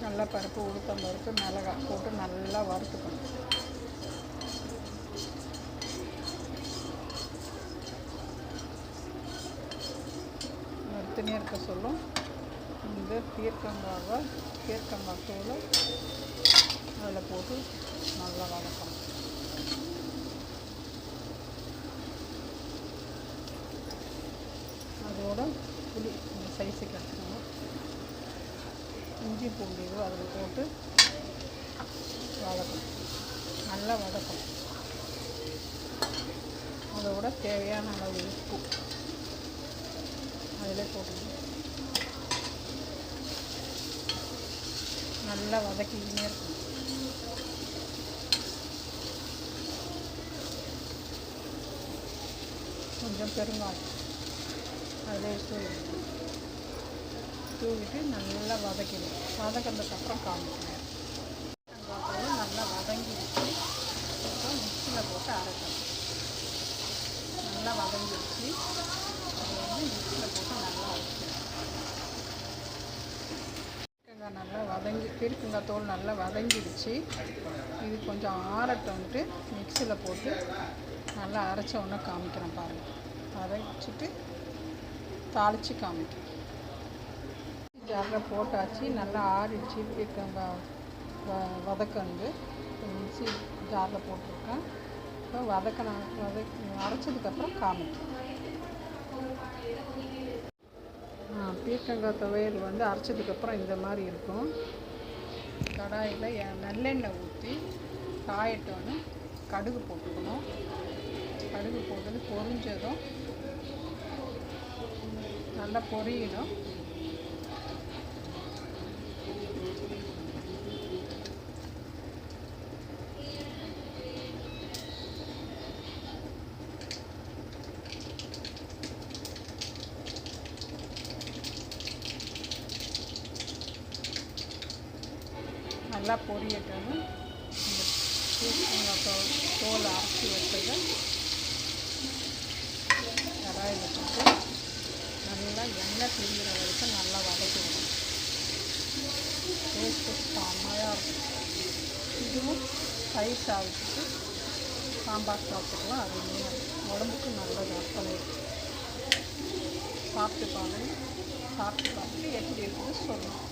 நல்லா பருப்பு, உளுத்தம் பருப்பு, மிளகாய் போட்டு நல்லா வறுத்துக்கணும். வறுத்துனே இருக்க சொல்லும் இந்த பீர்க்கங்காய் தூளை அதில் போட்டு நல்லா வதக்கணும். அதோட புளி இந்த சைஸுக்கு எடுத்துக்கணும். இஞ்சி பூண்டு அதில் போட்டு வதக்கணும், நல்லா வதக்கணும். அதோட தேவையான அளவு உப்பு அதில் போட்டுக்கணும். நல்லா வதக்கிக்கினே இருக்கணும். கொஞ்சம் பெருங்காயம் அதில் தூவிட்டு நல்லா வதக்கிடும். வதக்கினதுக்கப்புறம் காமிக்கணும். வெங்காயம் நல்லா வதங்கிடுச்சு. அப்புறம் மிக்சியில் போட்டு அரைக்கணும். நல்லா வதங்கிடுச்சு. அது மிக்சியில் போட்டு நல்லா அரைக்கணும். பீர்க்கங்காய் தோல் நல்லா வதங்கிடுச்சு. இது கொஞ்சம் ஆறட்டோன்ட்டு மிக்சியில் போட்டு நல்லா அரைச்ச உடனே காமிக்கிறேன் பாருங்கள். அரைச்சிட்டு தாளித்து காமிக்கிறேன். ஜாரில் போட்டாச்சு. நல்லா ஆறிடுச்சு. பீர்க்கங்காய் வதக்கண்டு மிக்சி ஜாரில் போட்டிருக்கேன். இப்போ அரைச்சதுக்கப்புறம் காமிக்கிறேன். பீர்க்கங்காய் துவையல் அரைச்சதுக்கப்புறம் இந்த மாதிரி இருக்கும். கடாயில் நல்லெண்ணெய் ஊற்றி காயட்டோன்னு கடுகு போட்டுக்கணும். கடுகு போட்டது பொரிஞ்சதும் நல்லா பொரியணும். நல்லா பொரியட்டோன்னு இந்த பீர்க்கங்காய் தோலை அரைச்சி வச்சதை கடாயில் போட்டு நல்லா எண்ணெய் பிரிகிற வரைக்கும் நல்லா வதக்கிடணும். டேஸ்ட்டு செம்மையாக இருக்கும். இதுவும் தயிர் சாதத்துக்கு சாம்பார் சாப்பிட்டுக்கலாம். அது உடம்புக்கு நல்லது. அப்பளே சாப்பிட்டு பார்த்துட்டு எப்படி இருக்குன்னு சொல்லணும்.